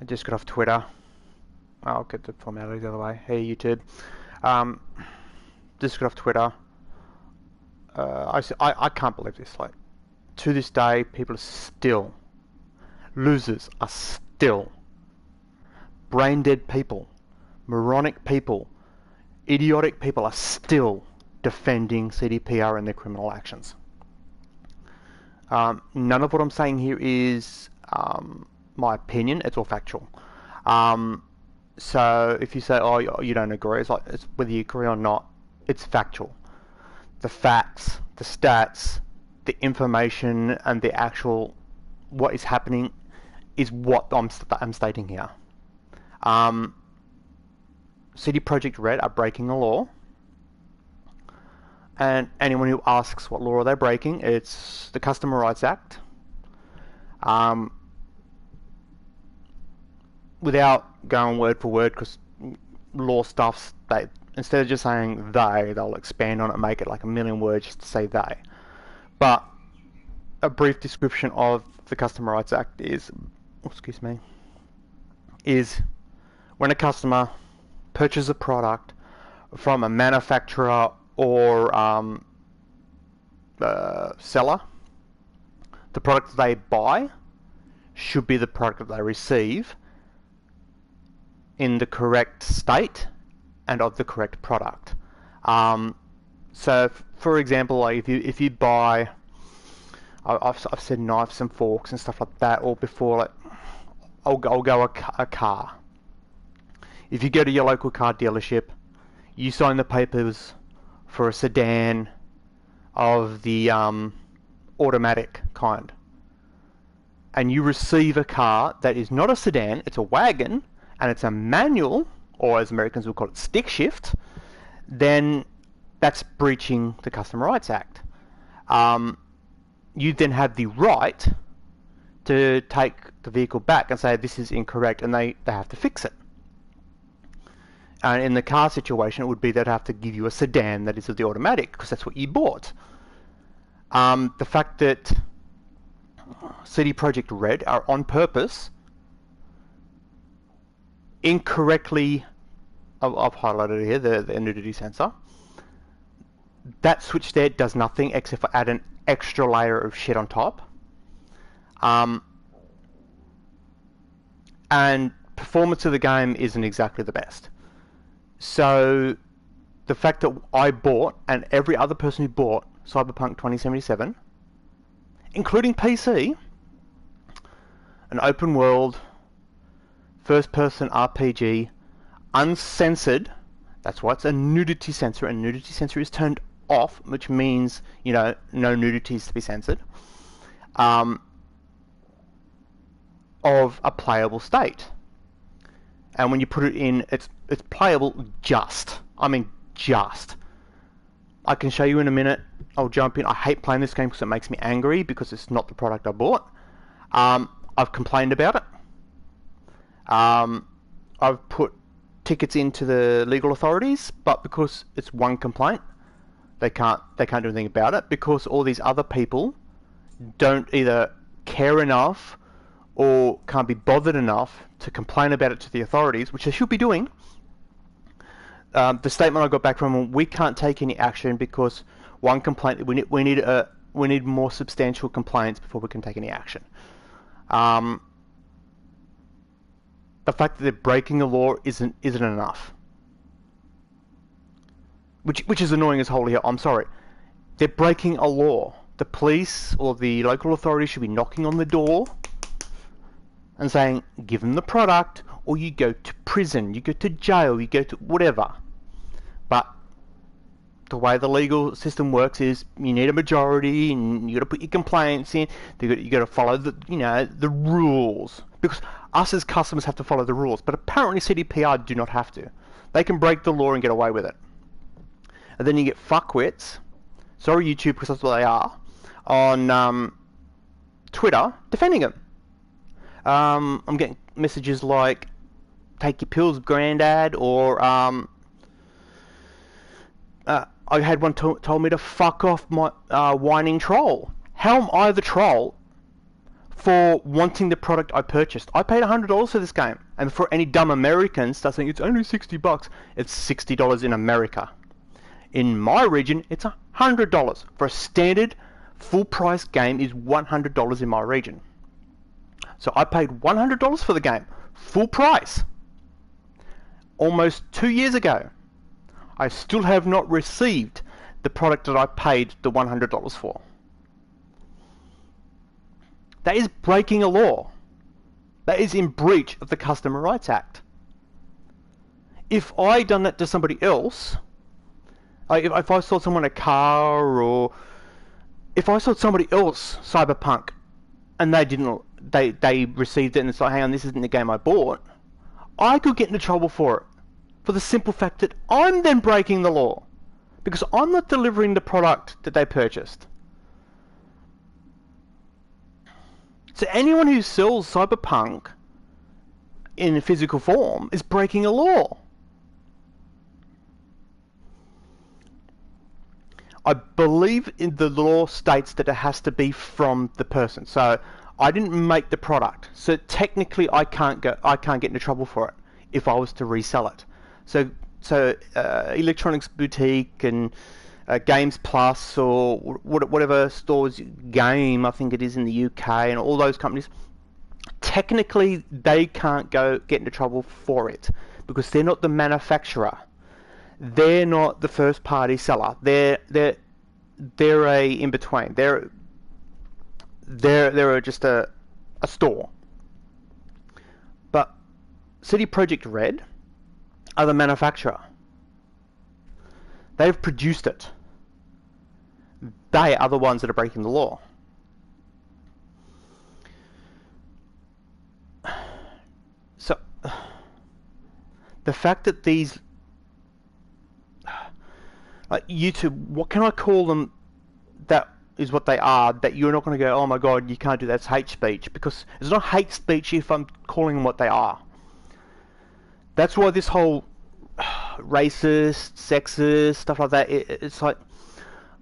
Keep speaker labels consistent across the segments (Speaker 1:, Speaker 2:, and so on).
Speaker 1: I just got off Twitter. I'll get the formalities out of the way. Hey, YouTube. Um, just got off Twitter. I can't believe this. Like, to this day, people are still, losers are still, brain dead people, moronic people, idiotic people are still defending CDPR and their criminal actions. None of what I'm saying here is my opinion. It's all factual. So if you say, oh, you don't agree, it's whether you agree or not, it's factual. The facts, the stats, the information, and the actual what is happening is what I'm stating here. CD Projekt Red are breaking the law, and anyone who asks what law are they breaking, it's the Customer Rights Act. Without going word for word, because law stuffs, they instead of just saying they'll expand on it and make it like a million words just to say they. But a brief description of the Customer Rights Act is when a customer purchases a product from a manufacturer or seller, the product they buy should be the product that they receive in the correct state and of the correct product. So, for example, like if you buy, I've said knives and forks and stuff like that, or before, like I'll go a car. If you go to your local car dealership, you sign the papers for a sedan of the automatic kind, and you receive a car that is not a sedan, it's a wagon, and it's a manual, or as Americans would call it, stick shift, then that's breaching the Customer Rights Act. You then have the right to take the vehicle back and say this is incorrect, and they have to fix it. And in the car situation, it would be they'd have to give you a sedan that is of the automatic, because that's what you bought. The fact that CD Projekt Red are on purpose incorrectly, I've highlighted it here, the nudity sensor. That switch there does nothing except for add an extra layer of shit on top. And performance of the game isn't exactly the best. So the fact that I bought, and every other person who bought Cyberpunk 2077, including PC, an open world, first-person RPG, uncensored. That's why it's a nudity sensor, and nudity sensor is turned off, which means, no nudity is to be censored, of a playable state. And when you put it in, it's playable just. I mean, just. I can show you in a minute. I'll jump in. I hate playing this game because it makes me angry because it's not the product I bought. I've complained about it. I've put tickets into the legal authorities, but because it's one complaint, they can't do anything about it, because all these other people don't either care enough or can't be bothered enough to complain about it to the authorities, which they should be doing. The statement I got back from them: we can't take any action because one complaint. We need more substantial complaints before we can take any action. The fact that they're breaking the law isn't enough. Which is annoying as holy hell. I'm sorry. They're breaking a law. The police or the local authorities should be knocking on the door and saying, give them the product, or you go to prison, you go to jail, you go to whatever. But the way the legal system works is you need a majority, and you got to put your complaints in. You got to follow the rules, because us as customers have to follow the rules. But apparently CDPR do not have to. They can break the law and get away with it. And then you get fuckwits, sorry YouTube, because that's what they are, on Twitter defending them. I'm getting messages like, take your pills, granddad, or I had one told me to fuck off, my whining troll. How am I the troll for wanting the product I purchased. I paid $100 for this game, and for any dumb Americans that think it's only $60, it's $60 in America. In my region, it's $100. For a standard full price game is $100 in my region. So I paid $100 for the game, full price. Almost 2 years ago. I still have not received the product that I paid the $100 for. That is breaking a law. That is in breach of the Customer Rights Act. If I done that to somebody else, if I sold someone a car, or if I sold somebody else Cyberpunk, and they received it and it's like, hang on, this isn't the game I bought, I could get into trouble for it, for the simple fact that I'm then breaking the law, because I'm not delivering the product that they purchased. So anyone who sells Cyberpunk in physical form is breaking a law. I believe in the law states that it has to be from the person. So I didn't make the product, so technically I can't get into trouble for it if I was to resell it. So Electronics Boutique and Games Plus, or whatever stores, Game, I think it is in the UK, and all those companies, technically they can't get into trouble for it because they're not the manufacturer. They're not the first party seller. They're a in between. They're just a store. But CD Projekt Red are the manufacturer. They've produced it. They are the ones that are breaking the law. So the fact that these YouTube, what can I call them? That is what they are. That you're not going to go, oh my god, you can't do that. It's hate speech, because it's not hate speech if I'm calling them what they are. That's why this whole racist, sexist, stuff like that, it's like,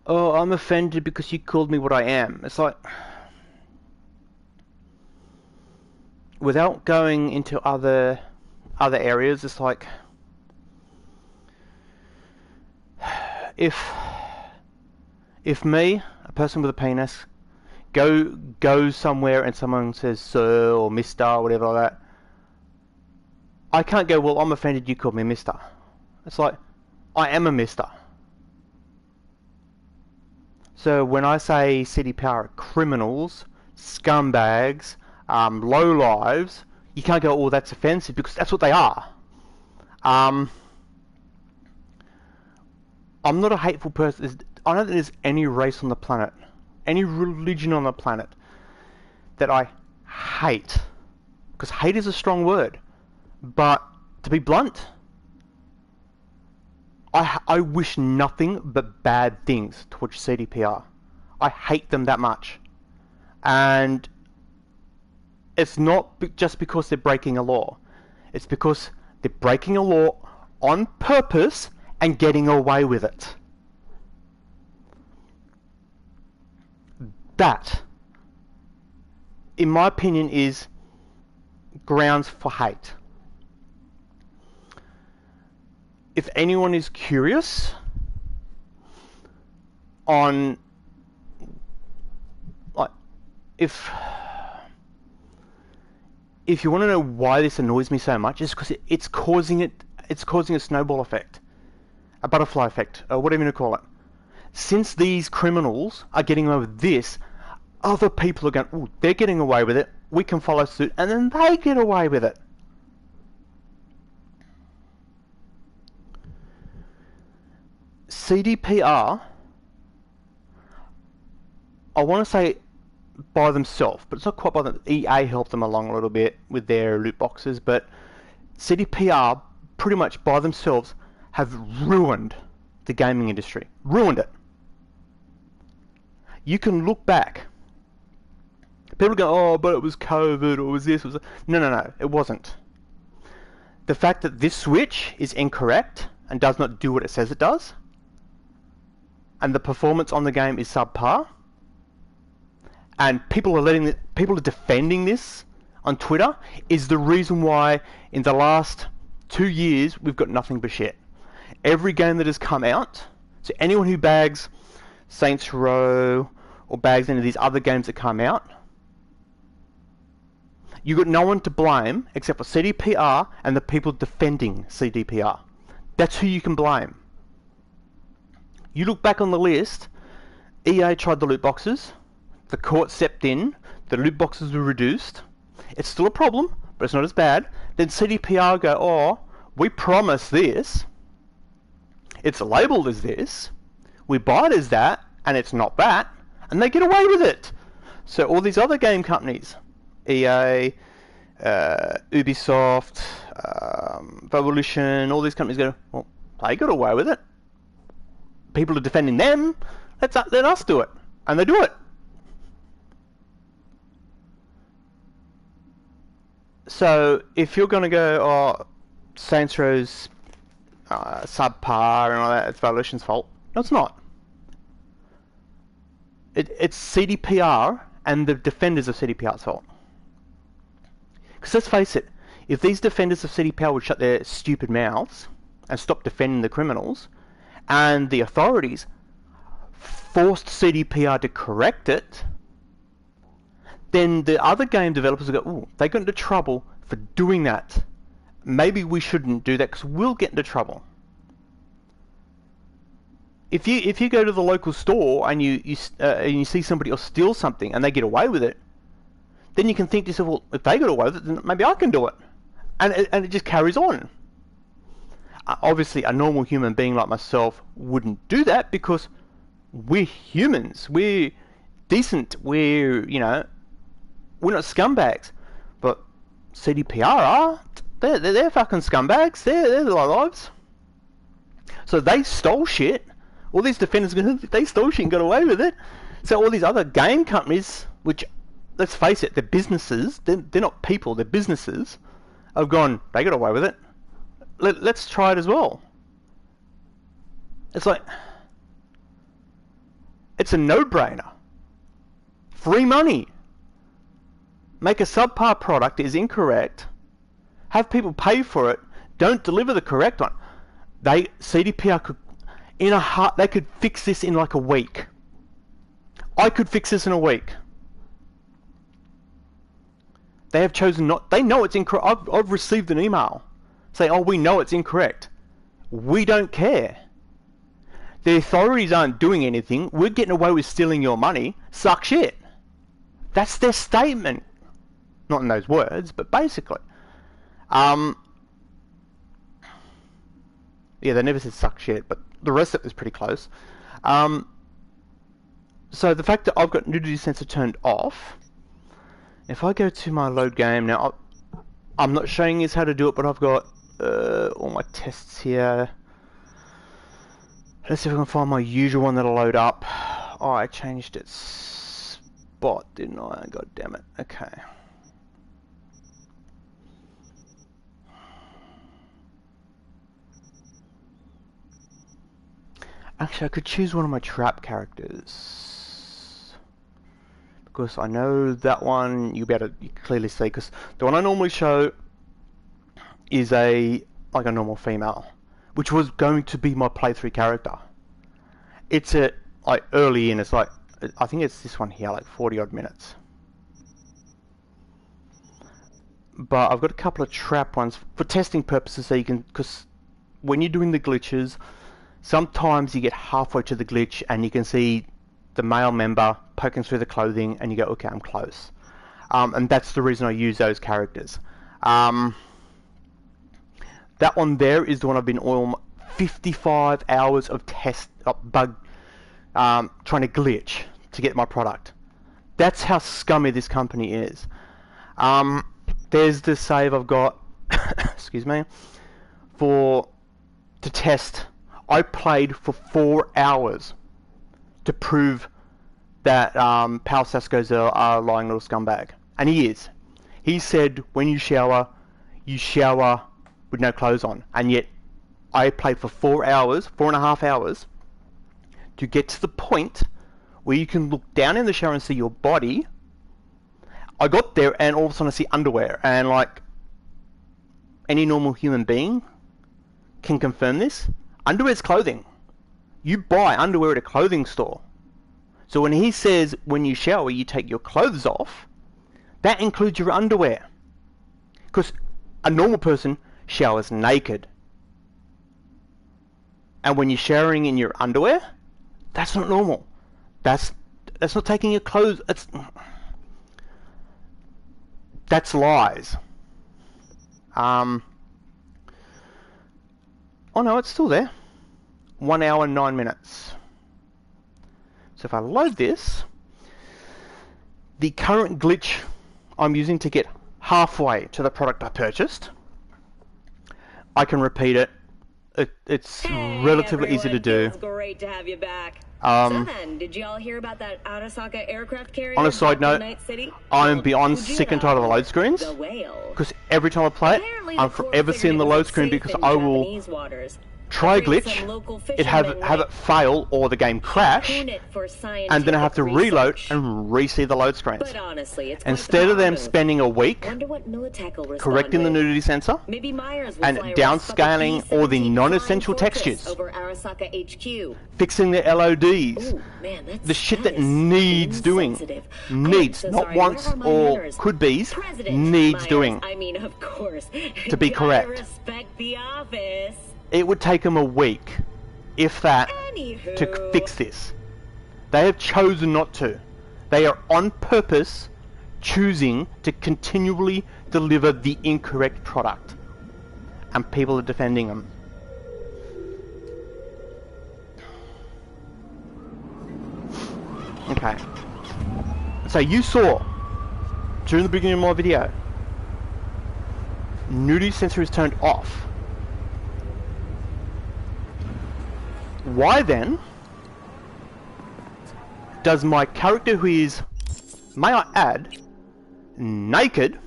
Speaker 1: oh, I'm offended because you called me what I am. It's like, without going into other areas, it's like, if me, a person with a penis, goes somewhere and someone says sir or mister or whatever like that, I can't go, well, I'm offended you called me mister. It's like, I am a mister. So when I say CDPR are criminals, scumbags, lowlives, you can't go, oh, that's offensive, because that's what they are. I'm not a hateful person. I don't think there's any race on the planet, any religion on the planet, that I hate. Because hate is a strong word. But, to be blunt, I wish nothing but bad things towards CDPR. I hate them that much. And it's not just because they're breaking a law. It's because they're breaking a law on purpose and getting away with it. That, in my opinion, is grounds for hate. If anyone is curious on, like, if you want to know why this annoys me so much, it's because it's causing a snowball effect, a butterfly effect, or whatever you want to call it. Since these criminals are getting away with this, other people are going, oh, they're getting away with it, we can follow suit, and then they get away with it. CDPR, I want to say by themselves, but it's not quite by them. EA helped them along a little bit with their loot boxes, but CDPR pretty much by themselves have ruined the gaming industry. Ruined it. You can look back. People go, oh, but it was COVID, or was this, was that. No, it wasn't. The fact that this switch is incorrect and does not do what it says it does, and the performance on the game is subpar, and people are defending this on Twitter, is the reason why in the last 2 years we've got nothing but shit. Every game that has come out, so anyone who bags Saints Row or bags any of these other games that come out, you got no one to blame except for CDPR and the people defending CDPR. That's who you can blame. You look back on the list, EA tried the loot boxes, the court stepped in, the loot boxes were reduced. It's still a problem, but it's not as bad. Then CDPR go, oh, we promise this, it's labelled as this, we buy it as that, and it's not that, and they get away with it. So all these other game companies, EA, Ubisoft, Revolution, all these companies go, well, they got away with it. People are defending them, let us do it. And they do it. So if you're going to go, oh, Saints Row's subpar and all that, it's Revolution's fault. No, it's not. It's CDPR and the defenders of CDPR's fault. Because let's face it, if these defenders of CDPR would shut their stupid mouths and stop defending the criminals, and the authorities forced CDPR to correct it, then the other game developers will go, ooh, they got into trouble for doing that. Maybe we shouldn't do that because we'll get into trouble. If you go to the local store and you see somebody else steal something and they get away with it, then you can think to yourself, well, if they got away with it, then maybe I can do it. And it just carries on. Obviously, a normal human being like myself wouldn't do that because we're humans. We're decent. We're not scumbags. But CDPR are. They're fucking scumbags. They're the lives. So they stole shit. All these defenders, they stole shit and got away with it. So all these other game companies, which, let's face it, they're businesses. They're not people. They're businesses. Have gone, they got away with it. Let's try it as well. It's like, it's a no-brainer. Free money. Make a subpar product is incorrect. Have people pay for it. Don't deliver the correct one. CDPR could, they could fix this in like a week. I could fix this in a week. They have chosen not. They know it's incorrect. I've received an email saying, "Oh, we know it's incorrect. We don't care. The authorities aren't doing anything. We're getting away with stealing your money. Suck shit." That's their statement. Not in those words, but basically. Yeah, they never said suck shit, but the rest of it was pretty close. So the fact that I've got nudity sensor turned off. If I go to my load game now, I'm not showing you how to do it, but I've got all my tests here. Let's see if I can find my usual one that'll load up. Oh, I changed its spot, didn't I? God damn it. Okay. Actually, I could choose one of my trap characters. Because I know that one you clearly see, because the one I normally show is like a normal female, which was going to be my playthrough character. It's like early in, it's like, I think it's this one here, like 40 odd minutes. But I've got a couple of trap ones for testing purposes, so you can, because when you're doing the glitches, sometimes you get halfway to the glitch and you can see the male member poking through the clothing and you go, okay, I'm close. And that's the reason I use those characters. That one there is the one I've been on 55 hours of bug trying to glitch to get my product. That's how scummy this company is. There's the save I've got excuse me, to test. I played for 4 hours to prove that Pal Sasko's a lying little scumbag. And he is. He said when you shower with no clothes on. And yet I played for 4 hours, 4.5 hours, to get to the point where you can look down in the shower and see your body. I got there and all of a sudden I see underwear, and like any normal human being can confirm this. Underwear's clothing. You buy underwear at a clothing store. So when he says when you shower you take your clothes off, that includes your underwear. Because a normal person showers naked. And when you're showering in your underwear, that's not normal. That's not taking your clothes. That's lies. Oh no, it's still there. 1 hour and 9 minutes. So if I load this, the current glitch I'm using to get halfway to the product I purchased, I can repeat it. It's relatively easy to do.
Speaker 2: It's great to have you back. So then, did you all hear about that Arasaka aircraft carrier?
Speaker 1: On a side note, I'm beyond sick and tired of the load screens. Because every time I play it, I'm forever seeing the load screen because I will try a glitch, have it fail or the game crash, and then I have to reload and re-see the load screens. Instead of them spending a week correcting the nudity sensor and downscaling all the non-essential textures, fixing the LODs, the shit that needs doing, not wants or could be's, needs doing to be correct. It would take them a week, if that, to fix this. They have chosen not to. They are on purpose choosing to continually deliver the incorrect product. And people are defending them. Okay. So you saw, during the beginning of my video, nudity sensor is turned off. Why then does my character, who is, may I add, naked,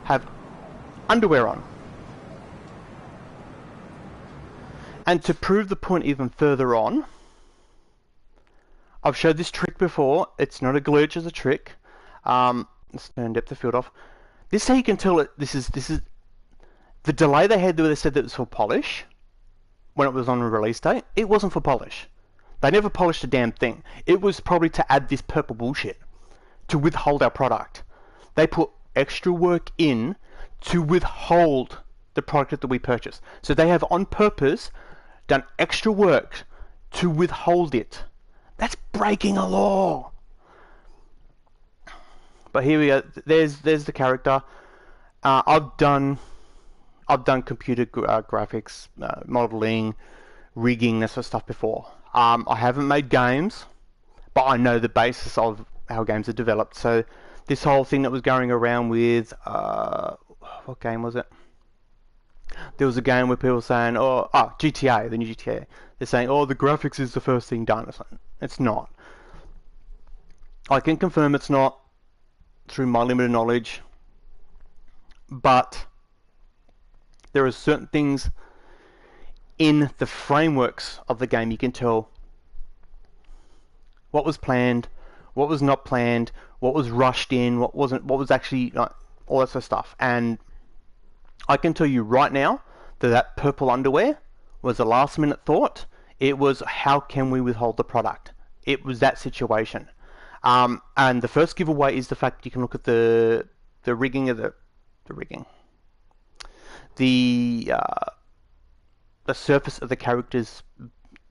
Speaker 1: have underwear on? And to prove the point even further on, I've showed this trick before. It's not a glitch, it's a trick. Let's turn depth of field off. This is how you can tell it. This is the delay they had where they said that it was for polish when it was on a release date. It wasn't for polish. They never polished a damn thing. It was probably to add this purple bullshit to withhold our product. They put extra work in to withhold the product that we purchased. So they have on purpose done extra work to withhold it. That's breaking a law. But here we go. There's the character. I've done computer graphics, modeling, rigging, that sort of stuff before. I haven't made games, but I know the basis of how games are developed. So this whole thing that was going around with, what game was it? There was a game where people were saying, GTA, the new GTA. They're saying, the graphics is the first thing done. It's not. I can confirm it's not through my limited knowledge, but there are certain things in the frameworks of the game you can tell what was planned, what was not planned, what was rushed in, what wasn't, what was actually, all that sort of stuff. And I can tell you right now that purple underwear was a last minute thought. It was, how can we withhold the product? It was that situation. And the first giveaway is the fact you can look at the rigging of the rigging. The surface of the character's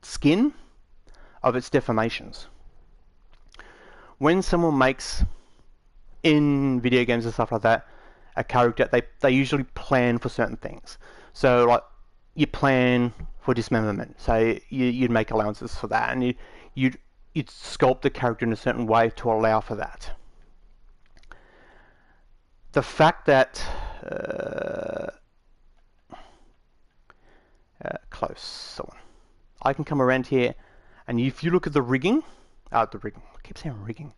Speaker 1: skin, of its deformations. When someone makes, in video games and stuff like that, a character, they usually plan for certain things. So like, you plan for dismemberment, so you'd make allowances for that, and you'd sculpt the character in a certain way to allow for that. The fact that close, so on. I can come around here, and if you look at the rigging, I keep saying rigging,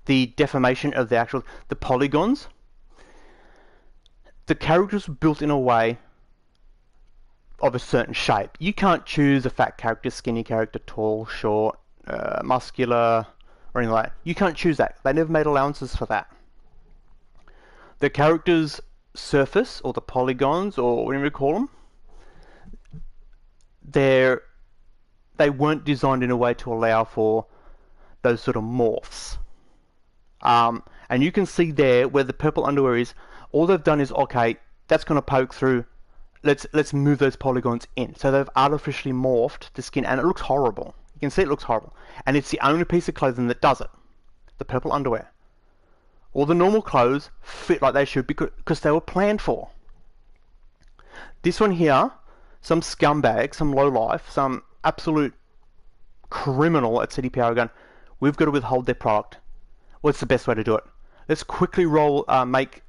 Speaker 1: the deformation of the polygons, the characters were built in a way of a certain shape. You can't choose a fat character, skinny character, tall, short, muscular, or anything like that. You can't choose that. They never made allowances for that. The character's surface, or the polygons, or whatever you call them, they weren't designed in a way to allow for those sort of morphs. And you can see there where the purple underwear is, all they've done is, okay, that's going to poke through, let's move those polygons in. So they've artificially morphed the skin, and it looks horrible. You can see it looks horrible. And it's the only piece of clothing that does it. The purple underwear. All the normal clothes fit like they should because they were planned for. This one here, some scumbag, some lowlife, some absolute criminal at CDPR are going, we've got to withhold their product. What's the best way to do it? Let's quickly make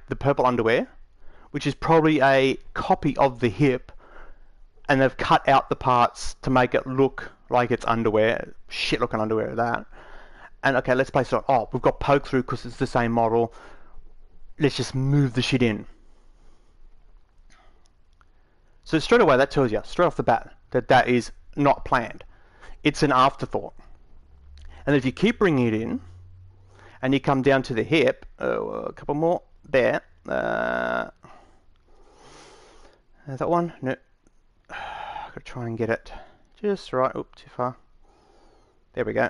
Speaker 1: the purple underwear, which is probably a copy of the hip, and they've cut out the parts to make it look like it's underwear, shit looking underwear, that. And okay, let's place it on. Oh, we've got poke through because it's the same model. Let's just move the shit in. So straight away, that tells you, straight off the bat, that is not planned. It's an afterthought. And if you keep bringing it in, and you come down to the hip, a couple more, there. That one? No. I've got to try and get it just right. Oops, too far. There we go.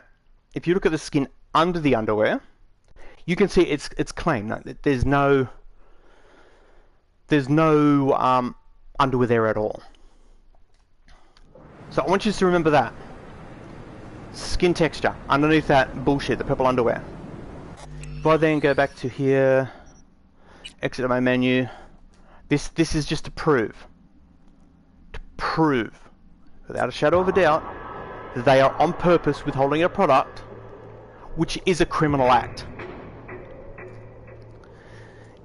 Speaker 1: If you look at the skin under the underwear, you can see it's clean. There's no underwear there at all. So I want you to remember that. Skin texture underneath that bullshit, the purple underwear. If I then go back to here, exit my menu, this is just to prove, without a shadow of a doubt, that they are on purpose withholding a product, which is a criminal act.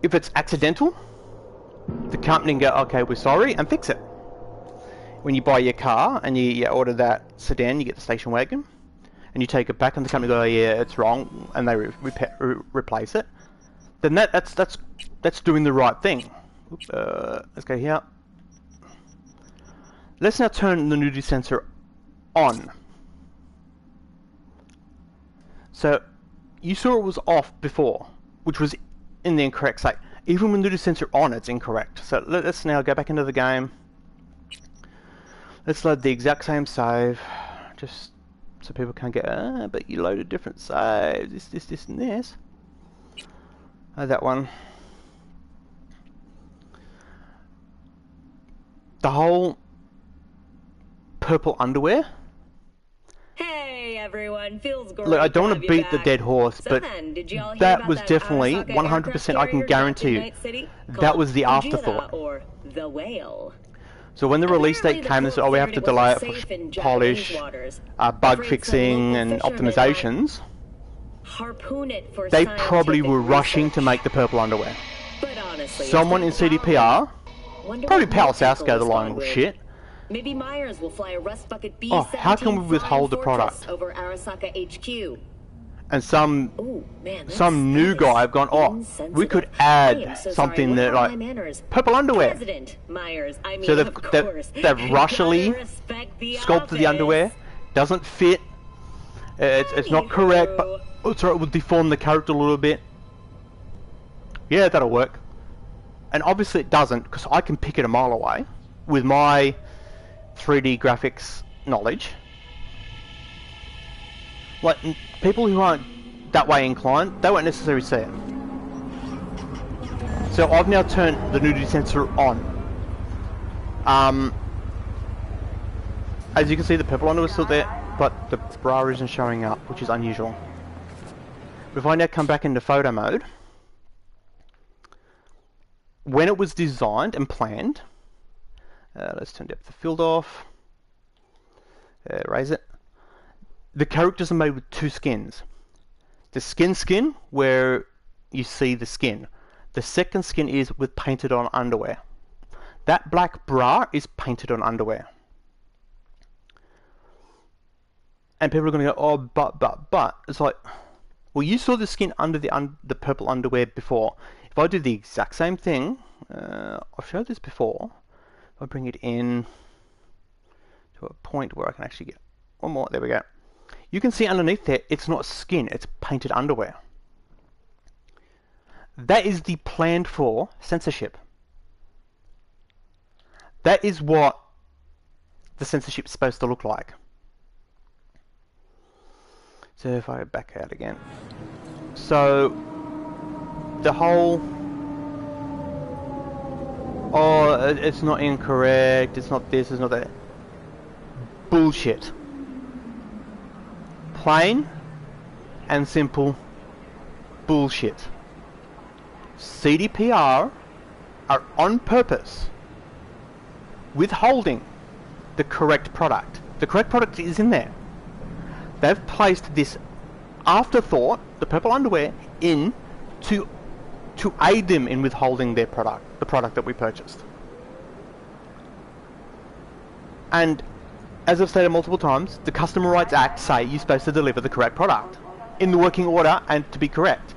Speaker 1: If it's accidental, the company can go, okay, we're sorry, and fix it. When you buy your car and you order that sedan, you get the station wagon, and you take it back, and the company go, oh, yeah, it's wrong, and they replace it. Then that's doing the right thing. Oops, let's go here. Let's now turn the nudity sensor on. So you saw it was off before, which was in the incorrect state. Even with nudity sensor on, it's incorrect. So let's now go back into the game. Let's load the exact same save, just so people can't get, but you loaded different saves, this, and this. That one. The whole purple underwear.
Speaker 2: Hey everyone, feels great.
Speaker 1: Look, I don't want to beat the dead horse,
Speaker 2: So
Speaker 1: but
Speaker 2: then, did y'all hear
Speaker 1: that
Speaker 2: about
Speaker 1: was
Speaker 2: that
Speaker 1: definitely
Speaker 2: Arasaka
Speaker 1: 100%. I can
Speaker 2: aircraft
Speaker 1: guarantee
Speaker 2: carrier
Speaker 1: you
Speaker 2: docked in Night City
Speaker 1: that was the
Speaker 2: called
Speaker 1: afterthought.
Speaker 2: Fujita, or the whale.
Speaker 1: So when the release date
Speaker 2: Apparently,
Speaker 1: came, they
Speaker 2: the
Speaker 1: said, oh, we have
Speaker 2: crew
Speaker 1: to
Speaker 2: figured
Speaker 1: delay
Speaker 2: it
Speaker 1: it
Speaker 2: was
Speaker 1: for
Speaker 2: safe in
Speaker 1: polish,
Speaker 2: Japanese waters.
Speaker 1: bug
Speaker 2: Afraid
Speaker 1: fixing,
Speaker 2: some
Speaker 1: and
Speaker 2: local fishermen might
Speaker 1: optimizations.
Speaker 2: harpoon it for
Speaker 1: They probably
Speaker 2: scientific
Speaker 1: were rushing
Speaker 2: research.
Speaker 1: to make the purple underwear.
Speaker 2: But honestly, it's
Speaker 1: Someone in
Speaker 2: pretty
Speaker 1: CDPR,
Speaker 2: Wonder
Speaker 1: probably
Speaker 2: what
Speaker 1: Pal
Speaker 2: more
Speaker 1: South
Speaker 2: people
Speaker 1: the line
Speaker 2: respond
Speaker 1: will
Speaker 2: with.
Speaker 1: shit.
Speaker 2: Maybe Myers will fly a Rust Bucket B-17
Speaker 1: Oh, how can we withhold the
Speaker 2: Flying Fortress
Speaker 1: product?
Speaker 2: over Arasaka HQ.
Speaker 1: And some
Speaker 2: Ooh, man,
Speaker 1: new guy have gone, oh, we could add something that, like, purple underwear.
Speaker 2: President Myers, I mean,
Speaker 1: So
Speaker 2: of course.
Speaker 1: they've rushily
Speaker 2: Gotta respect the
Speaker 1: sculpted the
Speaker 2: office.
Speaker 1: underwear, doesn't fit, it's not correct, but it's alright, we'll deform the character a little bit. Yeah, that'll work. And obviously it doesn't, because I can pick it a mile away with my 3D graphics knowledge. Like, people who aren't that way inclined, they won't necessarily see it. So I've now turned the nudity sensor on. As you can see, the purple underwear is still there, but the bra isn't showing up, which is unusual. If I now come back into photo mode, when it was designed and planned, let's turn depth of field off, raise it. The characters are made with two skins. The skin, where you see the skin. The second skin is with painted on underwear. That black bra is painted on underwear. And people are going to go, oh, but. It's like, well, you saw the skin under the purple underwear before. If I do the exact same thing, I've showed this before. I'll bring it in to a point where I can actually get one more. There we go. You can see underneath there, it's not skin, it's painted underwear. That is the planned for censorship. That is what the censorship is supposed to look like. So if I back out again. So the whole, oh, it's not incorrect, it's not this, it's not that. Bullshit. Plain and simple bullshit. CDPR are on purpose withholding the correct product. The correct product is in there. They've placed this afterthought, the purple underwear, in to aid them in withholding their product, the product that we purchased. And as I've stated multiple times, the Customer Rights Act say you're supposed to deliver the correct product in the working order and to be correct.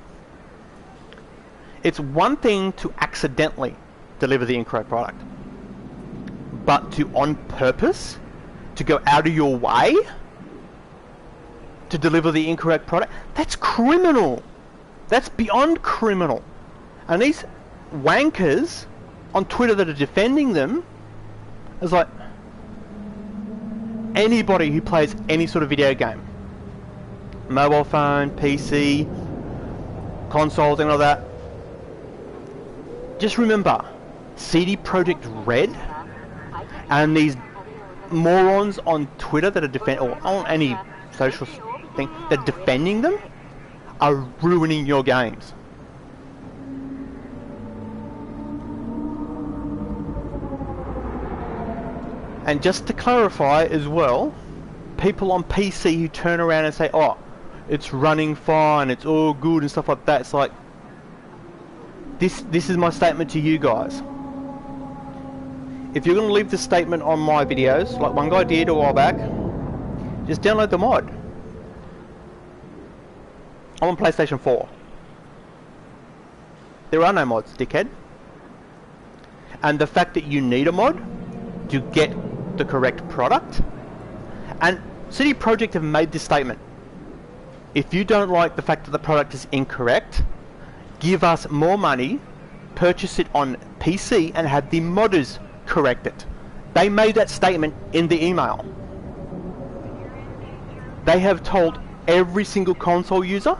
Speaker 1: It's one thing to accidentally deliver the incorrect product, but to on purpose, to go out of your way to deliver the incorrect product, that's criminal. That's beyond criminal. And these wankers on Twitter that are defending them is like, anybody who plays any sort of video game, mobile phone, PC, console, thing like that, just remember, CD Projekt Red and these morons on Twitter that are or on any social thing that are defending them are ruining your games. And just to clarify as well, people on PC who turn around and say, oh, it's running fine, it's all good and stuff like that, it's like, this is my statement to you guys. If you're going to leave this statement on my videos, like one guy did a while back, just download the mod. I'm on PlayStation 4. There are no mods, dickhead. And the fact that you need a mod to get the correct product, and CD Projekt have made this statement: if you don't like the fact that the product is incorrect, give us more money, purchase it on PC and have the modders correct it. They made that statement in the email. They have told every single console user,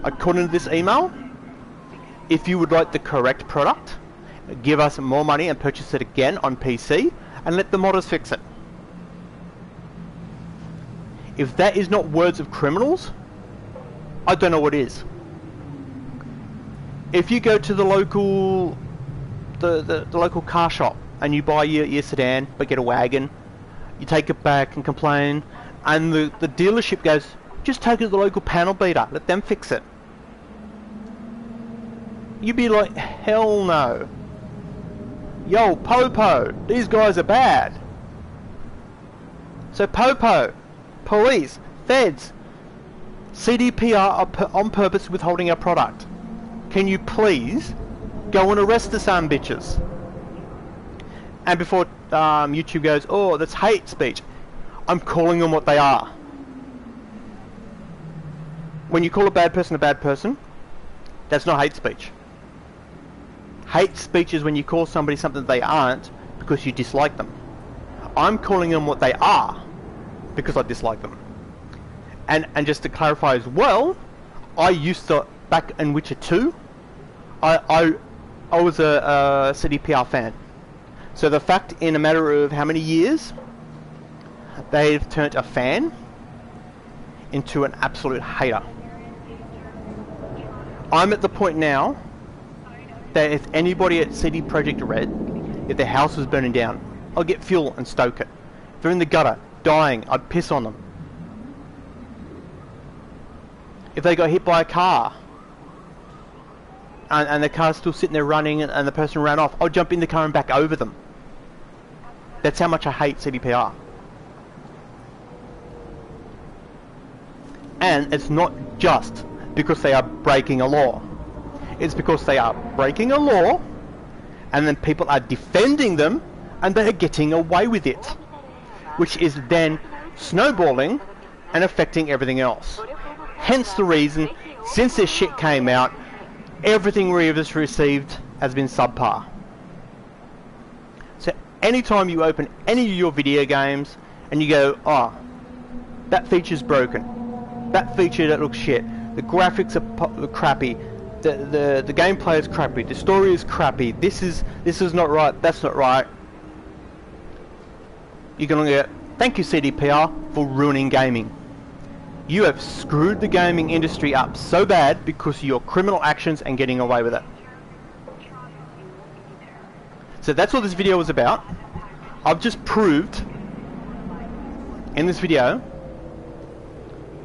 Speaker 1: according to this email, if you would like the correct product, give us more money and purchase it again on PC and let the modders fix it. If that is not words of criminals, I don't know what is. If you go to the local the local car shop and you buy your sedan but get a wagon, you take it back and complain, and the dealership goes, just take it to the local panel beater, let them fix it. You'd be like, hell no. Yo, Popo, these guys are bad. So Popo, police, feds, CDPR are on purpose withholding our product. Can you please go and arrest the son bitches? And before YouTube goes, oh, that's hate speech, I'm calling them what they are. When you call a bad person, that's not hate speech. Hate speech is when you call somebody something they aren't because you dislike them. I'm calling them what they are because I dislike them. And just to clarify as well, I used to, back in Witcher 2, I was a CDPR fan. So the fact in a matter of how many years they've turned a fan into an absolute hater. I'm at the point now that if anybody at CD Projekt Red, if their house was burning down, I'll get fuel and stoke it. If they're in the gutter, dying, I'd piss on them. If they got hit by a car, and the car's still sitting there running and the person ran off, I'll jump in the car and back over them. That's how much I hate CDPR. And it's not just because they are breaking a law. It's because they are breaking a law and then people are defending them and they're getting away with it, which is then snowballing and affecting everything else. Hence the reason, since this shit came out, everything we've received has been subpar. So anytime you open any of your video games and you go, oh, that feature's broken, that feature that looks shit, the graphics are crappy, the gameplay is crappy, the story is crappy, this is not right, that's not right, you're gonna get, thank you CDPR for ruining gaming. You have screwed the gaming industry up so bad because of your criminal actions and getting away with it. So that's what this video was about. I've just proved in this video,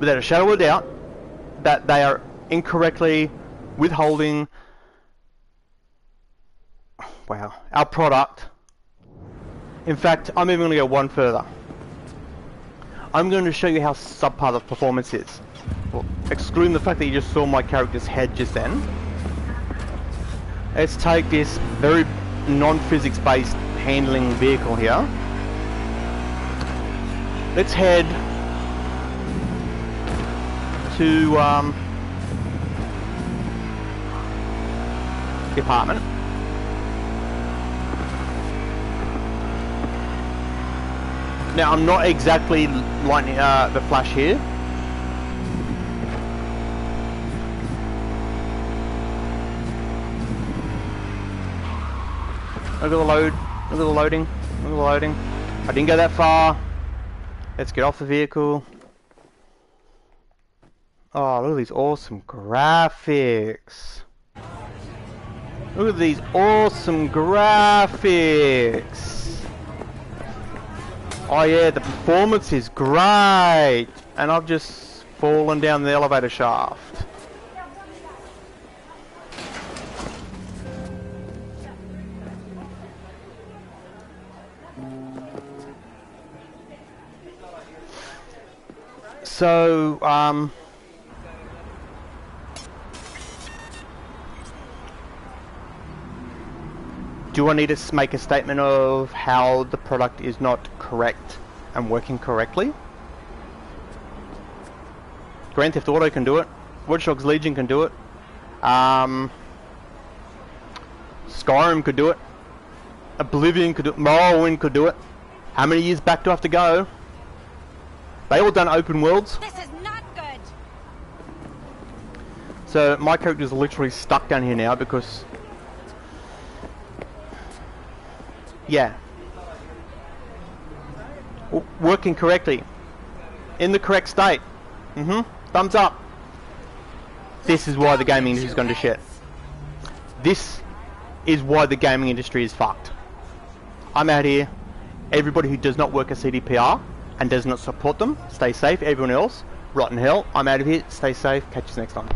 Speaker 1: without a shadow of a doubt, that they are incorrectly withholding, wow, our product. In fact, I'm even going to go one further. I'm going to show you how subpar the performance is. Well, excluding the fact that you just saw my character's head just then. Let's take this very non-physics based handling vehicle here. Let's head to the apartment. Now I'm not exactly lighting the flash here. Look at the load, look at the loading, look at the loading. I didn't go that far. Let's get off the vehicle. Oh, look at these awesome graphics. Look at these awesome graphics. Oh yeah, the performance is great. And I've just fallen down the elevator shaft. So, do I need to make a statement of how the product is not correct and working correctly? Grand Theft Auto can do it. Watch Dogs Legion can do it. Skyrim could do it. Oblivion could do it. Morrowind could do it. How many years back do I have to go? They all done open worlds.
Speaker 2: This is not good.
Speaker 1: So my character's literally stuck down here now because, yeah, working correctly, in the correct state. Thumbs up. This is why the gaming industry is going to shit. This is why the gaming industry is fucked. I'm out here. Everybody who does not work at CDPR and does not support them, stay safe. Everyone else, rotten hell. I'm out of here. Stay safe. Catch you next time.